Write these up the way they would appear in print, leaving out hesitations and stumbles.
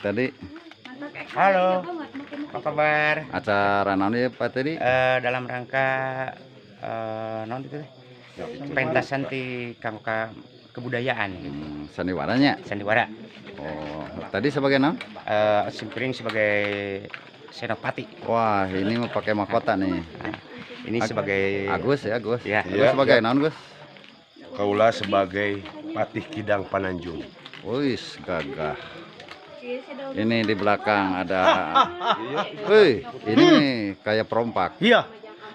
tadi. Halo, apa kabar? Acara naon ya Pak tadi? Dalam rangka non itu pentasan ti kebudayaan gitu. Sandiwaranya. Sandiwara. Oh, tadi sebagai naon? Simpiring sebagai senopati. Wah, ini mau pakai mahkota nih. Ini sebagai Agus ya, Gus. Ya. Agus sebagai naon, Gus? Kaula sebagai Patih Kidang Pananjung. Wis, gagah. Ini di belakang ada. Wih, ini kayak perompak. Iya,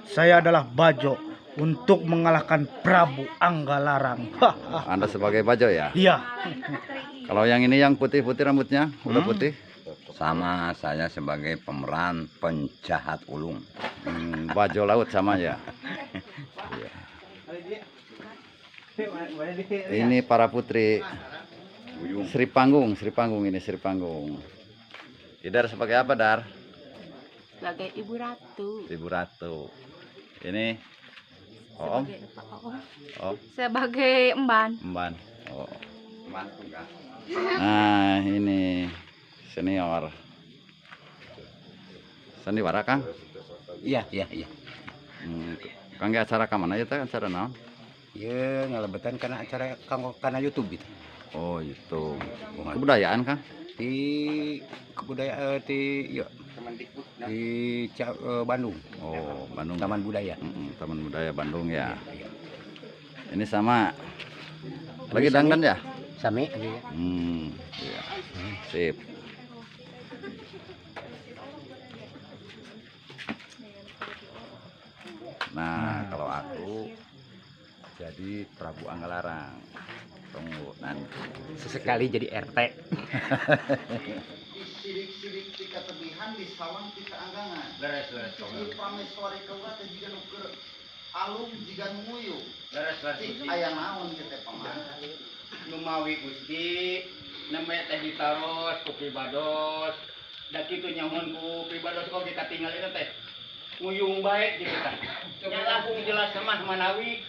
saya adalah Bajo untuk mengalahkan Prabu Anggalarang. Anda sebagai Bajo ya? Iya. Kalau yang ini yang putih-putih rambutnya, udah putih. Sama saya sebagai pemeran penjahat ulung. Bajo laut sama ya. Iya. Ini para putri Sri Panggung ini Sri Panggung. Idar sebagai apa, Dar? Sebagai Ibu Ratu. Ibu Ratu. Ini Om. Oh, Sebagai Emban. Emban. Oh. Nah, ini senior. Sandiwara, Kang? Iya. Kang ge acara ka mana eta acara naon? Ya ngalebetan karena acara karena YouTube gitu. Oh, itu. Kebudayaan, Kang? Di kebudayaan di Bandung. Oh, Bandung. Taman Budaya. Taman Budaya Bandung ya. Ini sama. Lagi dangdan ya? Sami aja ya. Iya. Sip. Nah, kalau aku jadi Prabu Anggalarang. Tunggu nanti. Sesekali jadi RT. Sidik-sidik ti ketebihan di sawang ti keanggangan. Beres. Di prameswari kaula teh jiga nu keur alung jiga nu nguyuh. Beres. Aya naon kitu paman? Numawi Gusti nembe teh ditaros ku Pibados da kitu nyamun ku Pibados kok dikatinggalin teh nguyung bae gitu kan nya langsung jelas mah manawi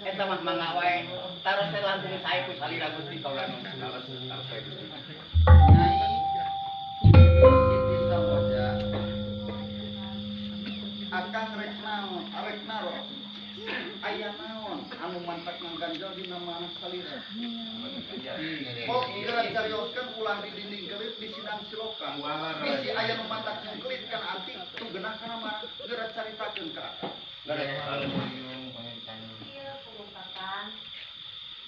eta mah mangga wae taros teh langsung sae ku salira Gusti kaula taros sae Gusti Nyai Siti Samoja Akang Rekna Ros aya naon anu mantak ngganjal dina mana salira. Oh, gerak carioskeun ulah di dinding kelit di sidang silokan. Bisi aya nu mantak kelit kan antik tu geunah kana mah gerak caritakeun ka akang. Iya, pengungkapan.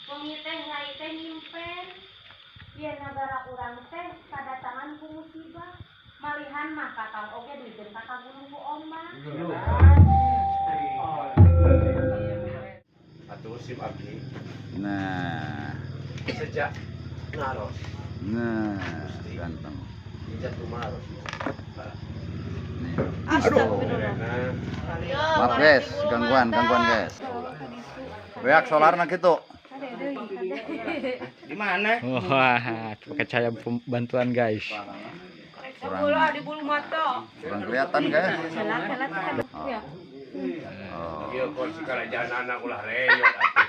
Wengi teh rai teh nyimpen. Ieu nagara urang teh kadatangan ku musibah. Malihan mah katal oge dibentak ka gunung ku ombak. Atuh sim abdi Nah, sejak naros ganteng. ijat kumaros. Nih. Astagfirullah. Maaf guys, gangguan guys. Beak solarna kitu. Di mana? Wah, pakai cahaya bantuan guys. Bola di bulu mata. Kurang kelihatan guys. Helat ya. Oh. Ieu kon si kerajaan anak ulah reyot atuh.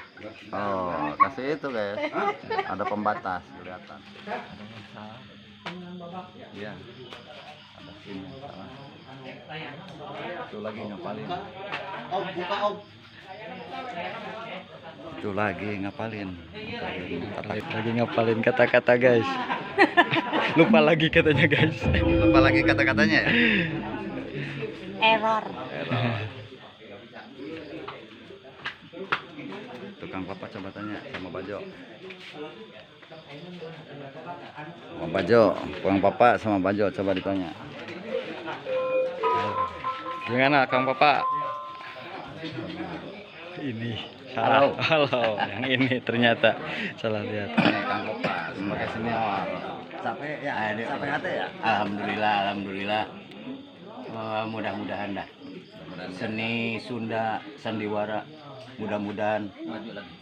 Oh, kasih itu guys. Ada pembatas kelihatan. Iya. Ada sini salah. Itu lagi ngapalin. Om buka om. Itu lagi ngapalin. Lagi ngapalin kata-kata guys. Lupa lagi katanya guys. Lupa lagi kata-katanya ya? Error. Tukang papa coba tanya sama Bajo. Sama Bajo, tukang papa sama Bajo coba ditanya. Gimana Kang Papa? Ini salah. Halo. Yang ini ternyata salah lihat. Ini Kang Papa sebagai senior. Sampai ya, sampai hati ya. Alhamdulillah. Mudah-mudahan dah. Seni Sunda Sandiwara mudah-mudahan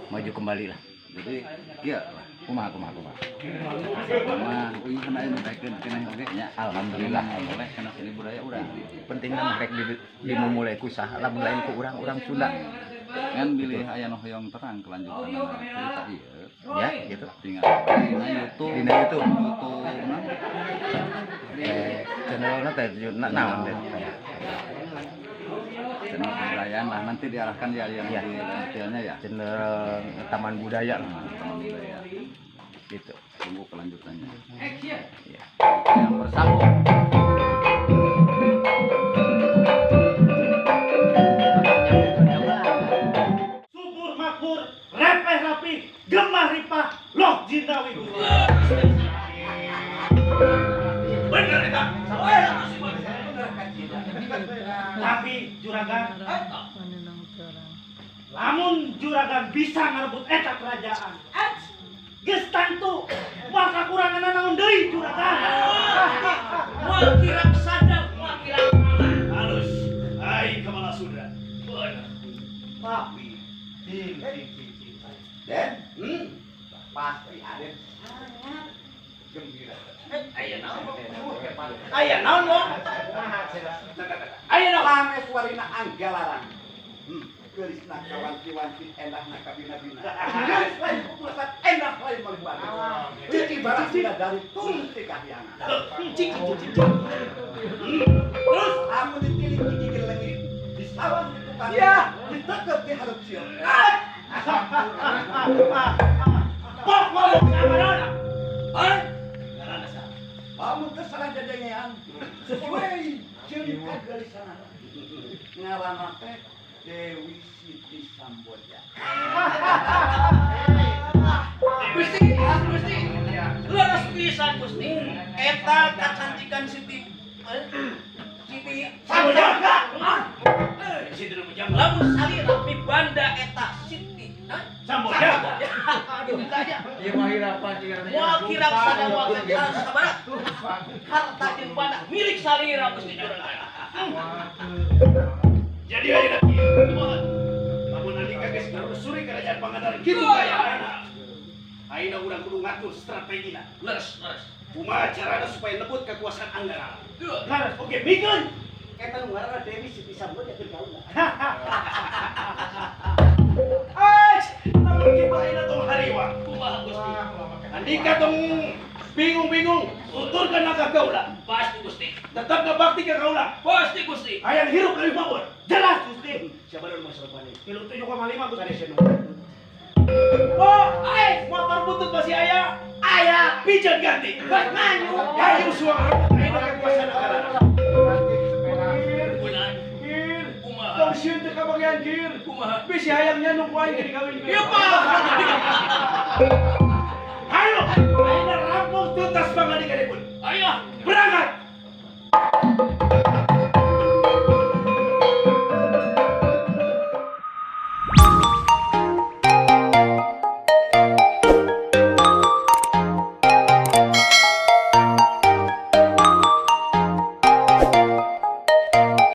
maju kembali lah. Jadi iya kumaha. Sama ini kena ini kena oge nya. Alhamdulillah. Boleh kena seni budaya urang. Penting mah rek dimulai ku saha lamun lain ku urang Sunda. Kan bilih aya nu hoyong terang kelanjutan cerita ieu. Ya, gitu. Tinggal dina YouTube. Dina YouTube. YouTube nah. Channelnya teh naon teh. Channel kebudayaan lah nanti diarahkan ya yang Iya. di detailnya ya. Channel Taman Budaya lah. Taman budaya. Gitu. Tunggu kelanjutannya. Iya. Yang bersambung. Subur makmur, repeh rapi, gemah ripah, lok jindawi. Bener eta. Tapi juragan, lamun juragan bisa ngarebut eta kerajaan. Geus tantu, moal kakurangan naon deui juragan. Moal kirang sadar, moal kirang halus. Ai kamala sudah. Bener. Tapi Den, pasti ada sangat gembira. aya naon lo? Aya naon? Rame suarina anggalarang. Gelisna kawanti-wanti endahna kabina-bina. Gelis lain pukulan endah lain malibat. Jadi barang sudah dari turun ke kahyangan. Terus aku dipilih gigi lengit. Disawan di tukang. Ya, ditekep di hareup sieu. Pok ngomong sama naon? Kamu kesalahan jajangan sesuai jeung kagelisahan. Ngaranna teh Dewi Siti Samboja. Gusti, leres pisan Gusti. Eta kacantikan Siti Samboja. Siti Samboja lamun salira pibanda eta Siti. Samboja. Moal kirang sadar moal sabarat. Harta jeung banda milik salira Gusti juragan. Jadi ayeuna kieu, lamun andika geus ngarusuri kerajaan Pangandaran kitu kayaana. Ayeuna urang kudu ngatur strategina. Leres. Kumaha carana supaya nebut kekuasaan Anggara. Leres, oke, mikeun. Eta nu ngaranna Dewi Siti Samboja keur gaul. Lamun kitu ayeuna tong hariwa. Kumaha Gusti? Andika tong bingung-bingung, tuturkan ka kaula. Pasti Gusti. Tetap ngabakti ka kaula. Pasti Gusti. Hayang hirup lebih mabur. Jelas Gusti. Sabaran Mas Robani. 7,5 Gusti. Oh, motor butut masih aya. Aya, pijet ganti. Geus nganyu. Hayu suara. Ayeuna kekuasaan Anggara. Bulan. Gir. Kumaha? Tong sieun teu kabagian gir. Kumaha? Bisi hayang nyanung ku aing jadi kawin. Ieu mah.